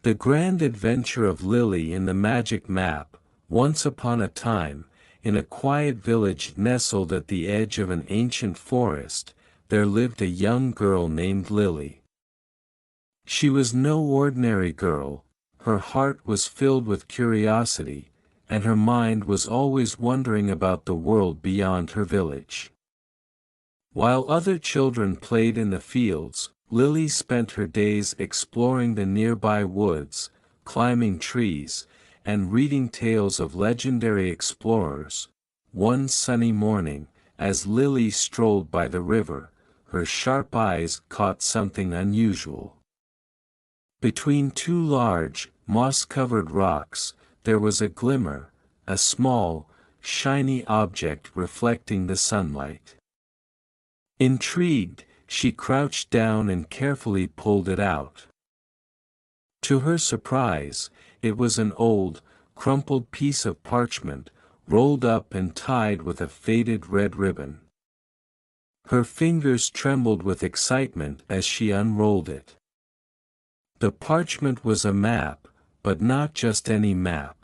The grand adventure of Lily in the magic map. Once upon a time, in a quiet village nestled at the edge of an ancient forest, there lived a young girl named Lily. She was no ordinary girl. Her heart was filled with curiosity, and her mind was always wondering about the world beyond her village. While other children played in the fields, Lily spent her days exploring the nearby woods, climbing trees, and reading tales of legendary explorers. One sunny morning, as Lily strolled by the river, her sharp eyes caught something unusual. Between two large, moss-covered rocks, there was a glimmer, a small, shiny object reflecting the sunlight. Intrigued, she crouched down and carefully pulled it out. To her surprise, it was an old, crumpled piece of parchment, rolled up and tied with a faded red ribbon. Her fingers trembled with excitement as she unrolled it. The parchment was a map, but not just any map.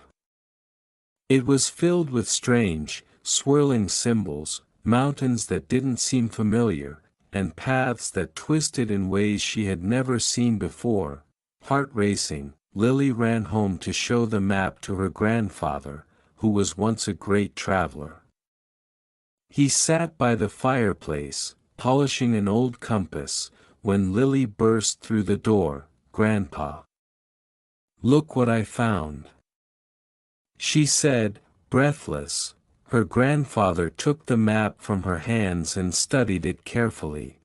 It was filled with strange, swirling symbols, mountains that didn't seem familiar, and paths that twisted in ways she had never seen before. Heart racing, Lily ran home to show the map to her grandfather, who was once a great traveler. He sat by the fireplace, polishing an old compass, when Lily burst through the door. "Grandpa, look what I found," she said, breathless. Her grandfather took the map from her hands and studied it carefully.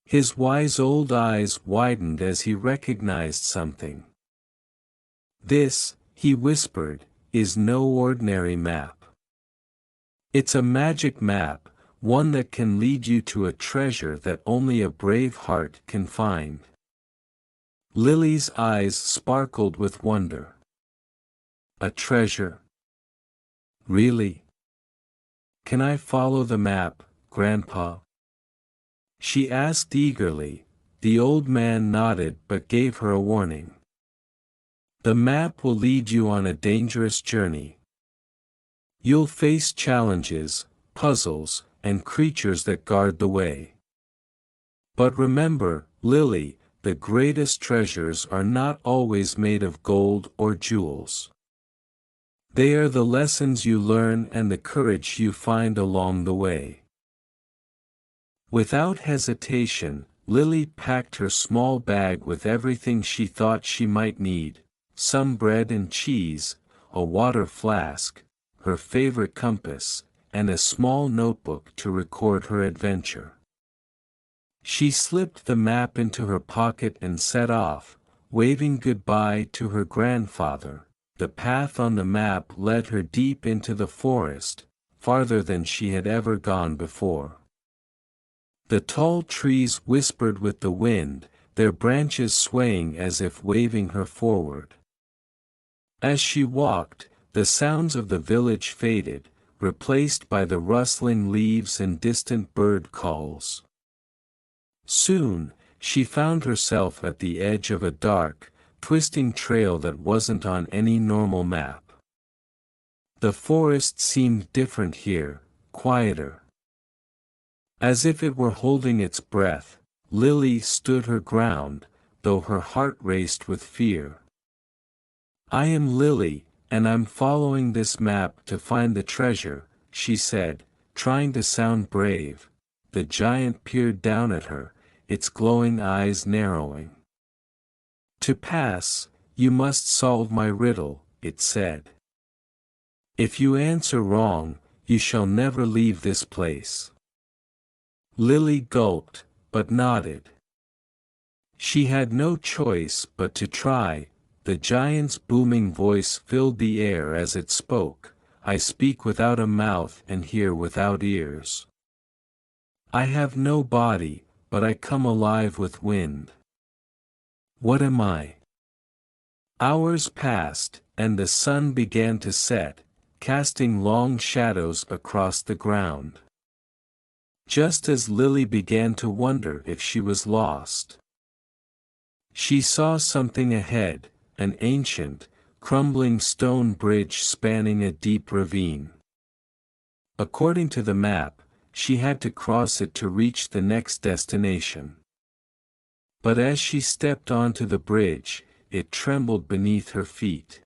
His wise old eyes widened as he recognized something. "This," he whispered, "is no ordinary map. It's a magic map, one that can lead you to a treasure that only a brave heart can find." Lily's eyes sparkled with wonder. "A treasure? Really? Can I follow the map, Grandpa?" she asked eagerly. The old man nodded but gave her a warning. "The map will lead you on a dangerous journey. You'll face challenges, puzzles, and creatures that guard the way. But remember, Lily, the greatest treasures are not always made of gold or jewels. They are the lessons you learn and the courage you find along the way." Without hesitation, Lily packed her small bag with everything she thought she might need: some bread and cheese, a water flask, her favorite compass, and a small notebook to record her adventure. She slipped the map into her pocket and set off, waving goodbye to her grandfather. The path on the map led her deep into the forest, farther than she had ever gone before. The tall trees whispered with the wind, their branches swaying as if waving her forward. As she walked, the sounds of the village faded, replaced by the rustling leaves and distant bird calls. Soon, she found herself at the edge of a dark, twisting trail that wasn't on any normal map. The forest seemed different here, quieter. As if it were holding its breath, Lily stood her ground, though her heart raced with fear. "I am Lily, and I'm following this map to find the treasure," she said, trying to sound brave. The giant peered down at her, its glowing eyes narrowing. "To pass, you must solve my riddle," it said. "If you answer wrong, you shall never leave this place." Lily gulped, but nodded. She had no choice but to try. The giant's booming voice filled the air as it spoke. "I speak without a mouth and hear without ears. I have no body, but I come alive with wind. What am I?" Hours passed, and the sun began to set, casting long shadows across the ground. Just as Lily began to wonder if she was lost, She saw something ahead, an ancient, crumbling stone bridge spanning a deep ravine. According to the map, she had to cross it to reach the next destination. But as she stepped onto the bridge, it trembled beneath her feet.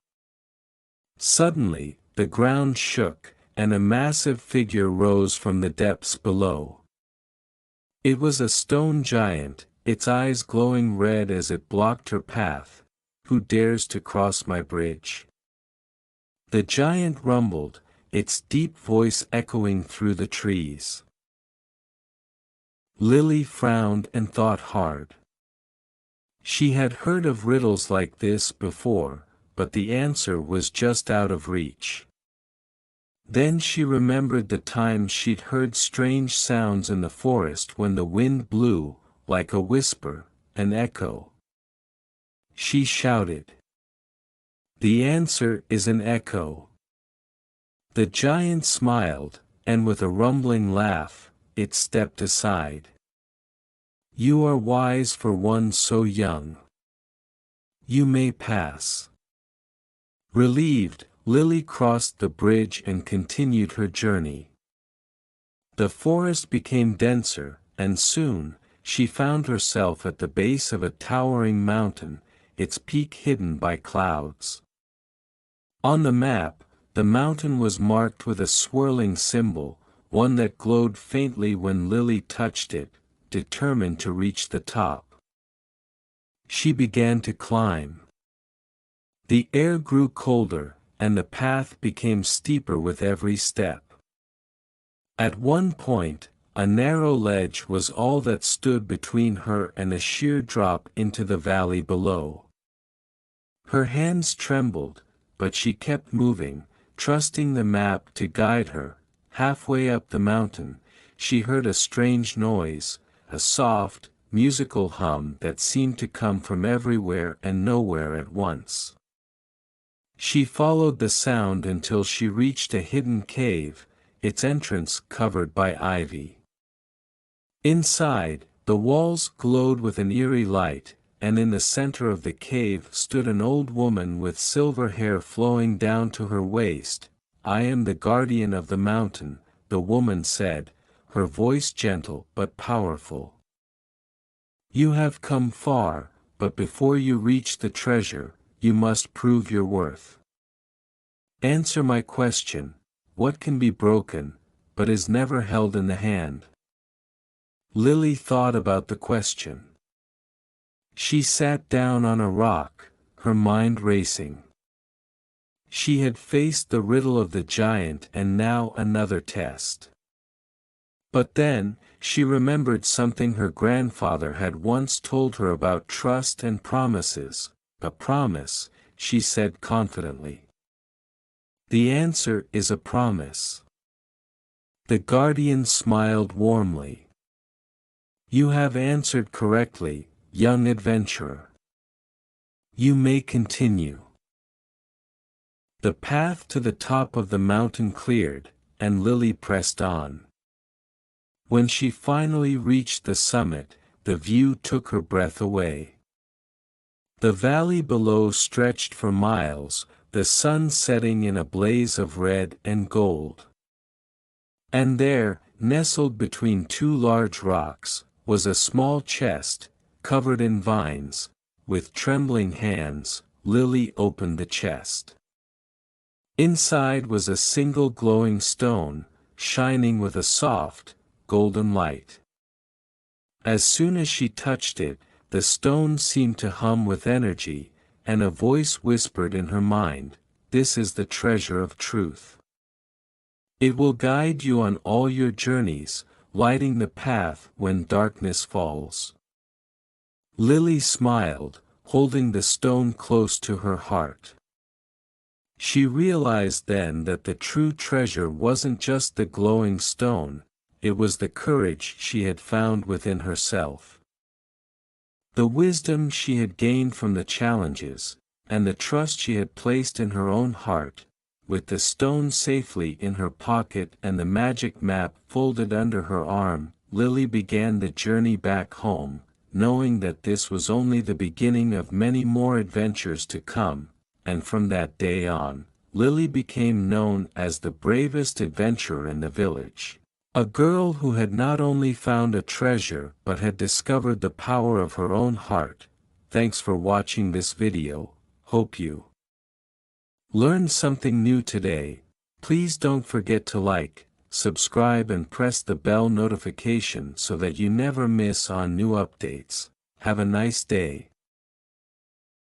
Suddenly, the ground shook, and a massive figure rose from the depths below. It was a stone giant, its eyes glowing red as it blocked her path. "Who dares to cross my bridge?" The giant rumbled, its deep voice echoing through the trees. Lily frowned and thought hard. She had heard of riddles like this before, but the answer was just out of reach. Then she remembered the times she'd heard strange sounds in the forest when the wind blew, like a whisper, an echo. She shouted. "The answer is an echo." The giant smiled, and with a rumbling laugh, it stepped aside. "You are wise for one so young. You may pass." Relieved, Lily crossed the bridge and continued her journey. The forest became denser, and soon, she found herself at the base of a towering mountain, its peak hidden by clouds. On the map, the mountain was marked with a swirling symbol, one that glowed faintly when Lily touched it, determined to reach the top. She began to climb. The air grew colder, and the path became steeper with every step. At one point, a narrow ledge was all that stood between her and a sheer drop into the valley below. Her hands trembled, but she kept moving, trusting the map to guide her. Halfway up the mountain, she heard a strange noise, a soft, musical hum that seemed to come from everywhere and nowhere at once. She followed the sound until she reached a hidden cave, its entrance covered by ivy. Inside, the walls glowed with an eerie light, and in the center of the cave stood an old woman with silver hair flowing down to her waist. "I am the guardian of the mountain," the woman said, her voice gentle but powerful. "You have come far, but before you reach the treasure, you must prove your worth. Answer my question: what can be broken, but is never held in the hand?" Lily thought about the question. She sat down on a rock, her mind racing. She had faced the riddle of the giant and now another test. But then, she remembered something her grandfather had once told her about trust and promises. "A promise," she said confidently. "The answer is a promise." The guardian smiled warmly. "You have answered correctly, young adventurer. You may continue." The path to the top of the mountain cleared, and Lily pressed on. When she finally reached the summit, the view took her breath away. The valley below stretched for miles, the sun setting in a blaze of red and gold. And there, nestled between two large rocks, was a small chest, covered in vines. With trembling hands, Lily opened the chest. Inside was a single glowing stone, shining with a soft, golden light. As soon as she touched it, the stone seemed to hum with energy, and a voice whispered in her mind, "This is the treasure of truth. It will guide you on all your journeys, lighting the path when darkness falls." Lily smiled, holding the stone close to her heart. She realized then that the true treasure wasn't just the glowing stone, it was the courage she had found within herself. The wisdom she had gained from the challenges, and the trust she had placed in her own heart. With the stone safely in her pocket and the magic map folded under her arm, Lily began the journey back home, knowing that this was only the beginning of many more adventures to come, and from that day on, Lily became known as the bravest adventurer in the village. A girl who had not only found a treasure but had discovered the power of her own heart. Thanks for watching this video. Hope you learned something new today. Please don't forget to like, subscribe and press the bell notification so that you never miss on new updates. Have a nice day.